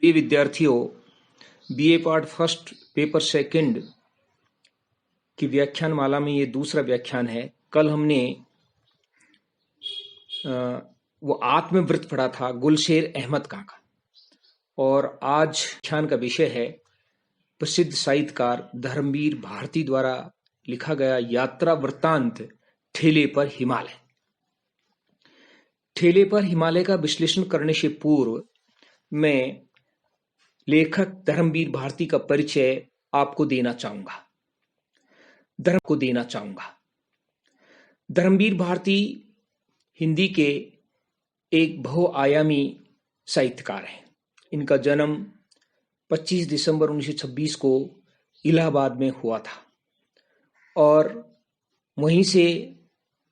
प्रिय विद्यार्थियों, BA part first paper second की व्याख्यान माला में ये दूसरा व्याख्यान है। कल हमने वो आत्मवृत्त पढ़ा था गुलशेर अहमद का और आज व्याख्यान का विषय है प्रसिद्ध साहित्यकार धर्मवीर भारती द्वारा लिखा गया यात्रा वृत्तांत ठेले पर हिमालय। ठेले पर हिमालय का विश्लेषण करने से पूर्व मैं लेखक धर्मवीर भारती का परिचय आपको देना चाहूंगा। धर्मवीर भारती हिंदी के एक बहुआयामी साहित्यकार हैं। इनका जन्म 25 दिसंबर 1926 को इलाहाबाद में हुआ था और वहीं से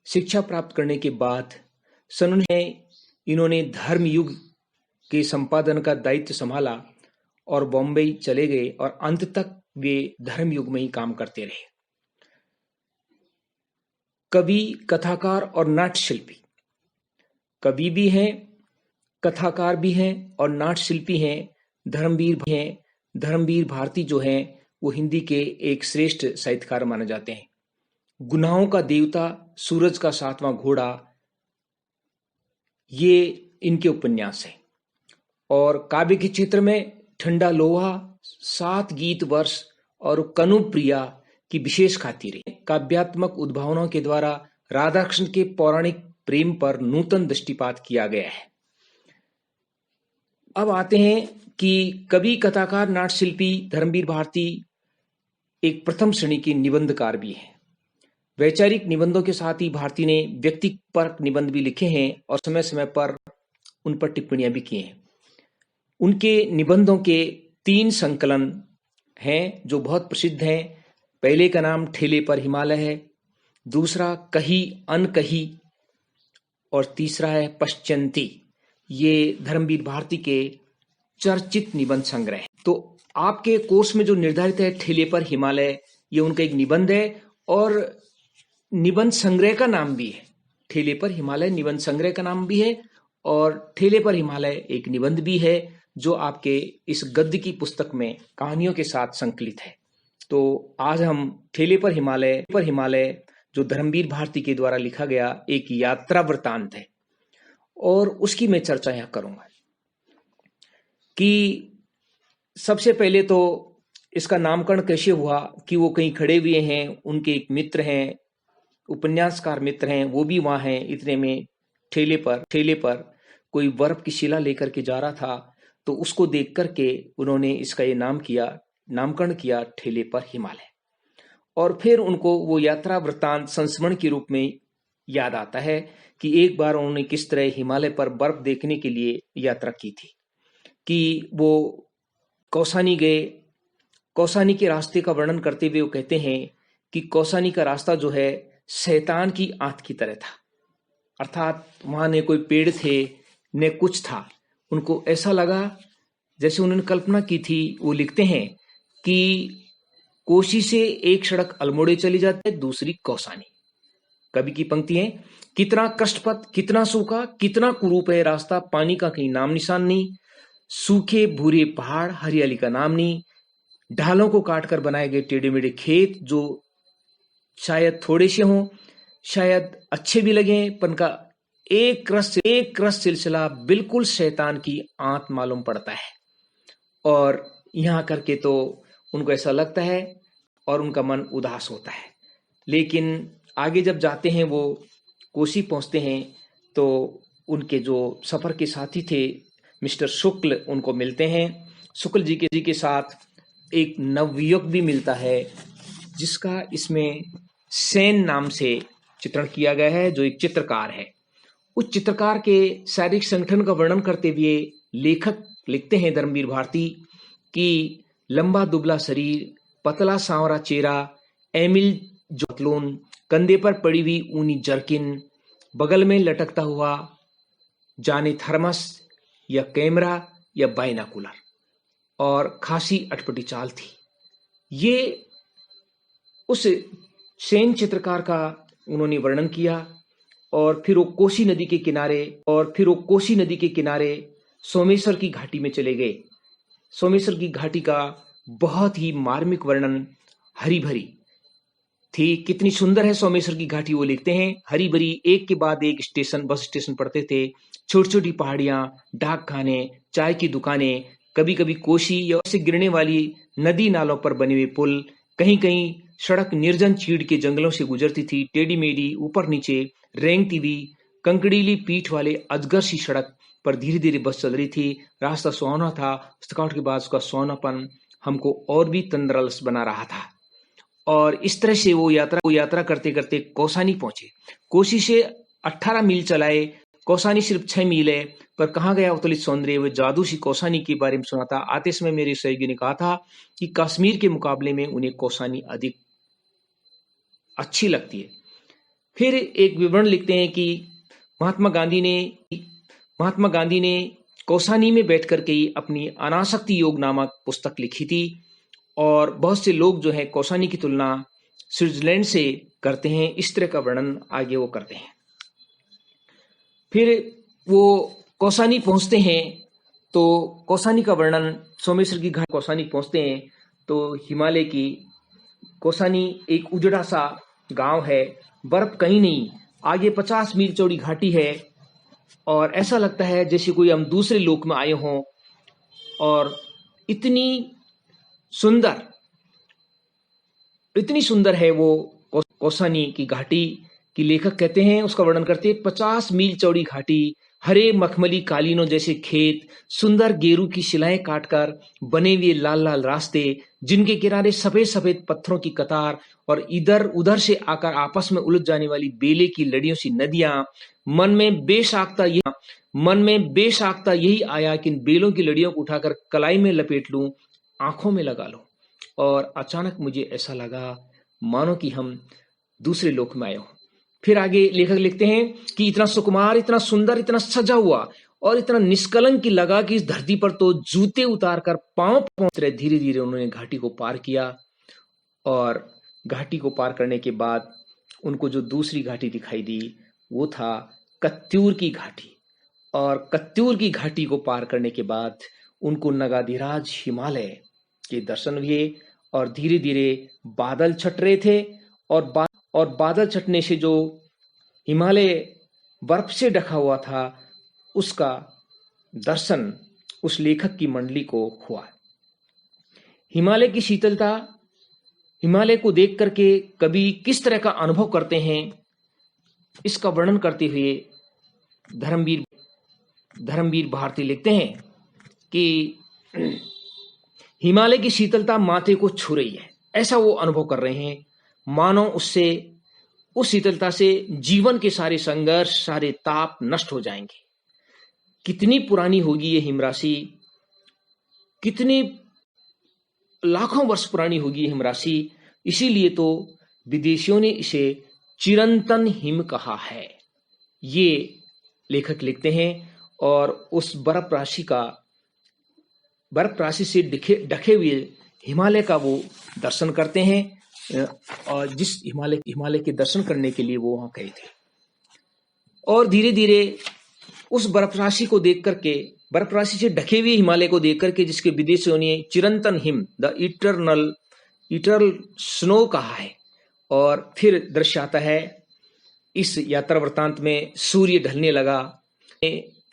शिक्षा प्राप्त करने के बाद इन्होंने धर्मयुग के संपादन का दायित्व संभाला और बॉम्बे चले गए और अंत तक वे धर्मयुग में ही काम करते रहे। कवि, कथाकार और नाट्य शिल्पी, कवि भी हैं, कथाकार भी हैं और नाट्य शिल्पी हैं। धर्मवीर भारती जो हैं वो हिंदी के एक श्रेष्ठ साहित्यकार माने जाते हैं। गुनाहों का देवता, सूरज का सातवां घोड़ा, ये इनके उपन्यास हैं। और काव्य के क्षेत्र में ठंडा लोहा, 7 गीत वर्ष और कनुप्रिया की विशेष ख्याति रही। काव्यात्मक उद्भावनों के द्वारा राधाकृष्ण के पौराणिक प्रेम पर नूतन दृष्टिपात किया गया है। अब आते हैं कि कवि, कथाकार, नाट्य शिल्पी धर्मवीर भारती एक प्रथम श्रेणी के निबंधकार भी हैं। वैचारिक निबंधों के साथ ही भारती ने व्यक्तिपरक निबंध भी लिखे हैं और समय समय पर उन पर टिप्पणियां भी की हैं। उनके निबंधों के 3 संकलन हैं जो बहुत प्रसिद्ध हैं। पहले का नाम ठेले पर हिमालय है, दूसरा कही अनकही और तीसरा है पश्चंती। ये धर्मवीर भारती के चर्चित निबंध संग्रह है। तो आपके कोर्स में जो निर्धारित है ठेले पर हिमालय, ये उनका एक निबंध है और निबंध संग्रह का नाम भी है। ठेले पर हिमालय निबंध संग्रह का नाम भी है और ठेले पर हिमालय एक निबंध भी है जो आपके इस गद्य की पुस्तक में कहानियों के साथ संकलित है। तो आज हम ठेले पर हिमालय जो धर्मवीर भारती के द्वारा लिखा गया एक यात्रा वृत्तांत है और उसकी मैं चर्चा यहाँ करूंगा। कि सबसे पहले तो इसका नामकरण कैसे हुआ कि वो कहीं खड़े हुए हैं, उनके एक मित्र हैं, उपन्यासकार मित्र हैं, वो भी वहां हैं। इतने में ठेले पर कोई बर्फ की शिला लेकर के जा रहा था, तो उसको देख करके उन्होंने इसका ये नामकरण किया ठेले पर हिमालय। और फिर उनको वो यात्रा वृत्तांत संस्मरण के रूप में याद आता है कि एक बार उन्होंने किस तरह हिमालय पर बर्फ देखने के लिए यात्रा की थी। कि वो कौसानी गए। कौसानी के रास्ते का वर्णन करते हुए वो कहते हैं कि कौसानी का रास्ता जो है शैतान की आंत की तरह था, अर्थात वहां न कोई पेड़ थे न कुछ था। उनको ऐसा लगा जैसे उन्होंने कल्पना की थी। वो लिखते हैं कि कोशी से एक सड़क अल्मोड़े चली जाती है, दूसरी कौसानी। कवि की पंक्ति है, कितना कष्टपथ, कितना सूखा, कितना कुरूप है रास्ता, पानी का कहीं नाम निशान नहीं, सूखे भूरे पहाड़, हरियाली का नाम नहीं, ढालों को काटकर बनाए गए टेढ़े मेढ़े खेत जो शायद थोड़े से हों, शायद अच्छे भी लगे, पर उनका एक रस सिलसिला बिल्कुल शैतान की आंत मालूम पड़ता है। और यहां करके तो उनको ऐसा लगता है और उनका मन उदास होता है। लेकिन आगे जब जाते हैं, वो कोसी पहुंचते हैं, तो उनके जो सफर के साथी थे मिस्टर शुक्ल उनको मिलते हैं। शुक्ल जी के साथ एक नवयुवक भी मिलता है जिसका इसमें सेन नाम से चित्रण किया गया है, जो एक चित्रकार है। उस चित्रकार के शारीरिक संगठन का वर्णन करते हुए लेखक लिखते हैं धर्मवीर भारती कि लंबा दुबला शरीर, पतला सांवरा चेहरा, एमिल जोतलोन, कंधे पर पड़ी हुई ऊनी जर्किन, बगल में लटकता हुआ जाने थर्मस या कैमरा या बाइनाकुलर, और खासी अटपटी चाल थी। ये उस सेन चित्रकार का उन्होंने वर्णन किया। और फिर वो कोसी नदी के किनारे सोमेश्वर की घाटी में चले गए सोमेश्वर की घाटी का बहुत ही मार्मिक वर्णन हरी भरी थी। कितनी सुंदर है सोमेश्वर की घाटी, वो लिखते हैं। हरी भरी एक के बाद एक स्टेशन, बस स्टेशन पड़ते थे, छोटी छोटी पहाड़ियां, डाक खाने, चाय की दुकानें, कभी कभी कोसी या से गिरने वाली नदी नालों पर बने हुए पुल, कहीं कहीं सड़क निर्जन चीड़ के जंगलों से गुजरती थी, टेढ़ी मेढ़ी ऊपर नीचे रेंगती हुई कंकड़ीली पीठ वाले अजगर सी सड़क पर धीरे धीरे बस चल रही थी। रास्ता सुहावना था, थकावट के बाद उसका सोनापन हमको और भी तंद्रुस्त बना रहा था। और इस तरह से वो यात्रा करते करते कौसानी पहुंचे। कोसी से 18 मील चलाए, कौसानी सिर्फ 6 मील है, पर कहाँ गया अतुलित सौंदर्य, वो जादू सी कौसानी के बारे में सुना था। आते समय मेरे सहयोगी ने कहा था कि कश्मीर के मुकाबले में उन्हें कौसानी अधिक अच्छी लगती है। फिर एक विवरण लिखते हैं कि महात्मा गांधी ने कौसानी में बैठकर के ही अपनी अनासक्ति योग नामक पुस्तक लिखी थी। और बहुत से लोग जो है कौसानी की तुलना स्विट्जरलैंड से करते हैं। इस तरह का वर्णन आगे वो करते हैं। फिर वो कौसानी पहुंचते हैं तो कौसानी का वर्णन, सोमेश्वर की घाटी कौसानी पहुंचते हैं तो हिमालय की कौसानी एक उजड़ा सा गांव है, बर्फ कहीं नहीं, आगे 50 मील चौड़ी घाटी है और ऐसा लगता है जैसे कोई हम दूसरे लोक में आए हों। और इतनी सुंदर है वो कौसानी की घाटी कि लेखक कहते हैं, उसका वर्णन करते हैं, 50 मील चौड़ी घाटी, हरे मखमली कालीनों जैसे खेत, सुंदर गेरू की शिलाएं काटकर बने हुए लाल लाल रास्ते, जिनके किनारे सफेद सफेद पत्थरों की कतार और इधर उधर से आकर आपस में उलझ जाने वाली बेले की लड़ियों सी नदियां। मन में बेसाख्ता यही आया कि इन बेलों की लड़ियों को उठाकर कलाई में लपेट लूं, आंखों में लगा लूं। और अचानक मुझे ऐसा लगा मानो कि हम दूसरे लोक में आए हों। फिर आगे लेखक लिखते हैं कि इतना सुकुमार, इतना सुंदर, इतना सजा हुआ और इतना निष्कलंक की लगा कि इस धरती पर तो जूते उतारकर पांव पहुंच रहे। धीरे धीरे उन्होंने घाटी को पार किया और घाटी को पार करने के बाद उनको जो दूसरी घाटी दिखाई दी वो था कत्यूर की घाटी। और कत्यूर की घाटी को पार करने के बाद उनको नगाधिराज हिमालय के दर्शन हुए और धीरे धीरे बादल छट रहे थे और बादल छटने से जो हिमालय बर्फ से ढका हुआ था उसका दर्शन उस लेखक की मंडली को हुआ। हिमालय की शीतलता, हिमालय को देख करके कभी किस तरह का अनुभव करते हैं, इसका वर्णन करते हुए धर्मवीर भारती लिखते हैं कि हिमालय की शीतलता माथे को छू रही है, ऐसा वो अनुभव कर रहे हैं, मानो उस शीतलता से जीवन के सारे संघर्ष, सारे ताप नष्ट हो जाएंगे। कितनी पुरानी होगी ये हिमराशि, कितनी लाखों वर्ष पुरानी होगी ये हिमराशि। इसीलिए तो विदेशियों ने इसे चिरंतन हिम कहा है, ये लेखक लिखते हैं। और उस बर्फ राशि से ढके हुए हिमालय का वो दर्शन करते हैं और जिस हिमालय के दर्शन करने के लिए वो वहां गए थे। और धीरे धीरे उस बर्फ राशि को देख करके, बर्फ राशि से ढके हुए हिमालय को देख करके, जिसके विदेशियों ने चिरंतन हिम, द इटर्नल स्नो कहा है। और फिर दृश्य आता है इस यात्रा वृतांत में, सूर्य ढलने लगा,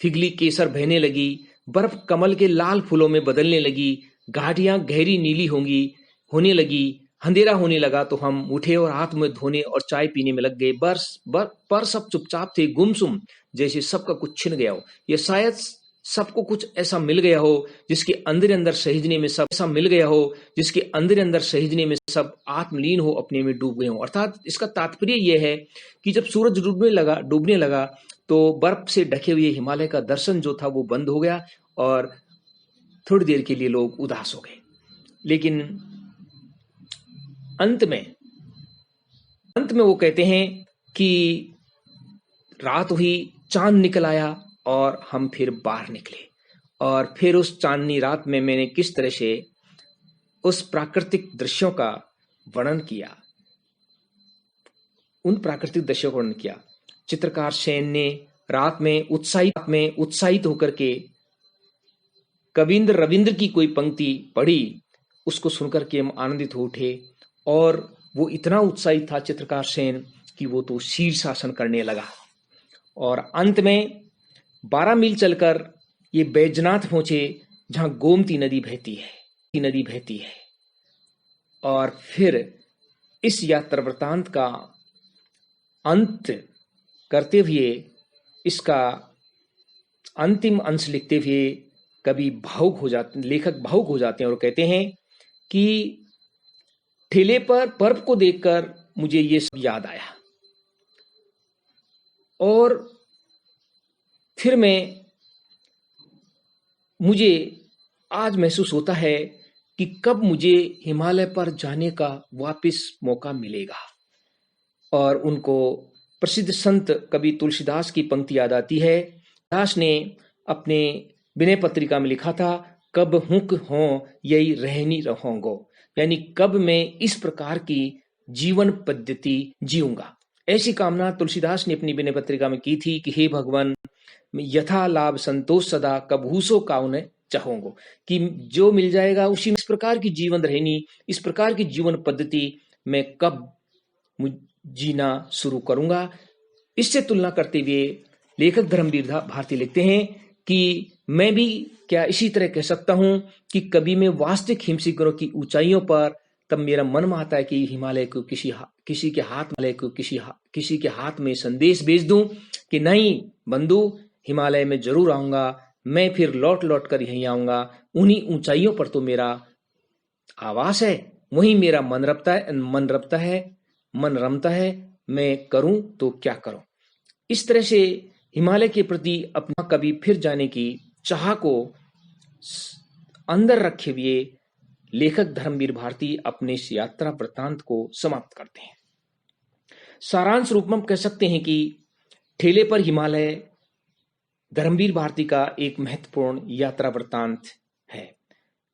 फिगली केसर बहने लगी, बर्फ कमल के लाल फूलों में बदलने लगी, घाटियां गहरी नीली होने लगी, अंधेरा होने लगा तो हम उठे और हाथ में धोने और चाय पीने में लग गए। पर सब चुपचाप थे, गुमसुम, जैसे सबका कुछ छिन गया हो, या शायद सबको कुछ ऐसा मिल गया हो जिसके अंदर अंदर सहेजने में सब आत्मलीन हो, अपने में डूब गए हो। अर्थात इसका तात्पर्य यह है कि जब सूरज डूबने लगा तो बर्फ से ढके हुए हिमालय का दर्शन जो था वो बंद हो गया और थोड़ी देर के लिए लोग उदास हो गए। लेकिन अंत में वो कहते हैं कि रात हुई, चांद निकल आया और हम फिर बाहर निकले। और फिर उस चांदनी रात में मैंने किस तरह से उस प्राकृतिक दृश्यों का वर्णन किया, चित्रकार सेन ने रात में उत्साहित होकर के कविंद्र रविंद्र की कोई पंक्ति पढ़ी, उसको सुनकर के हम आनंदित हो उठे और वो इतना उत्साहित था चित्रकार सेन कि वो तो शीर्षासन करने लगा। और अंत में 12 मील चलकर ये बैजनाथ पहुंचे जहां गोमती नदी बहती है। और फिर इस यात्रा वृतांत का अंत करते हुए, इसका अंतिम अंश लिखते हुए लेखक भावुक हो जाते हैं और कहते हैं कि ठेले पर बर्फ को देखकर मुझे ये सब याद आया और फिर मुझे आज महसूस होता है कि कब मुझे हिमालय पर जाने का वापस मौका मिलेगा। और उनको प्रसिद्ध संत कवि तुलसीदास की पंक्ति याद आती है। दास ने अपने विनय पत्रिका में लिखा था, कब हुक हो यही रहनी रहूंगो, यानी कब मैं इस प्रकार की जीवन पद्धति जीऊंगा। ऐसी कामना तुलसीदास ने अपनी विनय पत्रिका में की थी कि हे भगवान, यथा लाभ संतोष सदा कबहूसो काउन चाहूंगो, कि जो मिल जाएगा उसी में इस प्रकार की जीवन रहनी, इस प्रकार की जीवन पद्धति मैं कब जीना शुरू करूंगा। इससे तुलना करते हुए लेखक धर्मवीर भारती लिखते हैं कि मैं भी क्या इसी तरह कह सकता हूं कि कभी मैं वास्तविक हिमशिखरों की ऊंचाइयों पर, तब मेरा मन में आता है कि हिमालय को किसी के हाथ में संदेश भेज दूं कि नहीं बंधु, हिमालय में जरूर आऊंगा, मैं फिर लौट कर यहीं आऊंगा, उन्हीं ऊंचाइयों पर तो मेरा आवास है, वहीं मेरा मन रमता है, मैं करूं तो क्या करूं। इस तरह से हिमालय के प्रति अपना कभी फिर जाने की चाह को अंदर रखे हुए लेखक धर्मवीर भारती अपने इस यात्रा वृत्तांत को समाप्त करते हैं। सारांश रूप में हम कह सकते हैं कि ठेले पर हिमालय धर्मवीर भारती का एक महत्वपूर्ण यात्रा वृत्तांत है।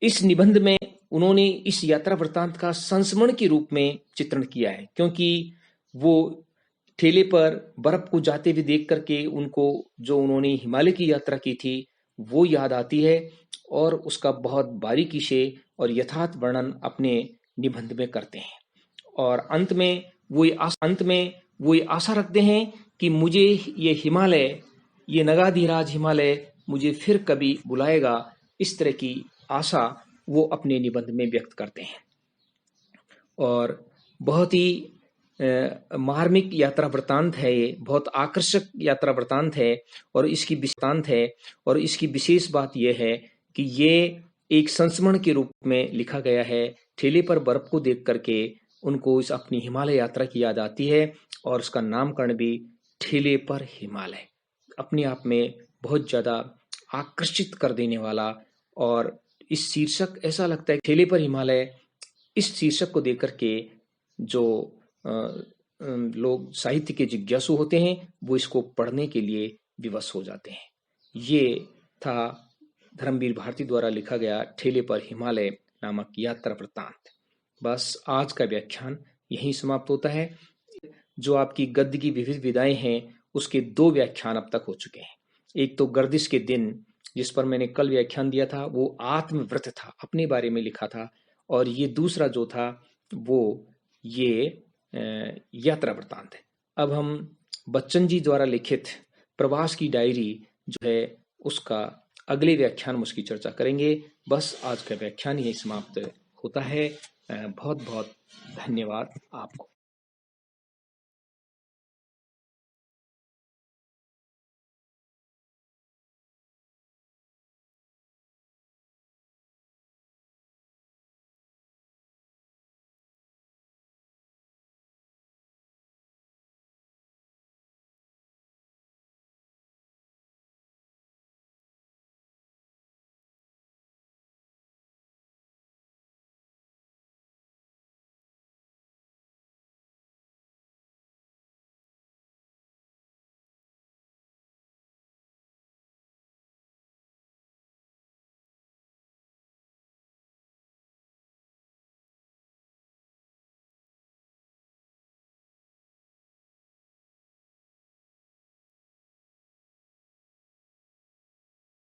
इस निबंध में उन्होंने इस यात्रा वृत्तांत का संस्मरण के रूप में चित्रण किया है, क्योंकि वो ठेले पर बर्फ को जाते हुए देख करके उनको जो उन्होंने हिमालय की यात्रा की थी वो याद आती है और उसका बहुत बारीकी से और यथार्थ वर्णन अपने निबंध में करते हैं। और अंत में वो ये आशा रखते हैं कि मुझे ये नगाधिराज हिमालय मुझे फिर कभी बुलाएगा। इस तरह की आशा वो अपने निबंध में व्यक्त करते हैं। और बहुत ही मार्मिक यात्रा वृत्तांत है, ये बहुत आकर्षक यात्रा वृत्तांत है और इसकी विशेष बात यह है कि ये एक संस्मरण के रूप में लिखा गया है। ठेले पर बर्फ को देख करके उनको इस अपनी हिमालय यात्रा की याद आती है और उसका नामकरण भी ठेले पर हिमालय अपने आप में बहुत ज्यादा आकर्षित कर देने वाला। और इस शीर्षक ऐसा लगता है ठेले पर हिमालय, इस शीर्षक को देख करके जो लोग साहित्य के जिज्ञासु होते हैं वो इसको पढ़ने के लिए विवश हो जाते हैं। ये था धर्मवीर भारती द्वारा लिखा गया ठेले पर हिमालय नामक यात्रा वृत्तांत। बस आज का व्याख्यान यहीं समाप्त होता है। जो आपकी गद्य की विविध विधाएं हैं उसके 2 व्याख्यान अब तक हो चुके हैं। एक तो गर्दिश के दिन जिस पर मैंने कल व्याख्यान दिया था वो आत्मव्रत था, अपने बारे में लिखा था, और ये दूसरा जो था वो ये यात्रा वृत्तांत है। अब हम बच्चन जी द्वारा लिखित प्रवास की डायरी जो है उसका अगले व्याख्यान में उसकी चर्चा करेंगे। बस आज का व्याख्यान यही समाप्त होता है। बहुत बहुत धन्यवाद आपको।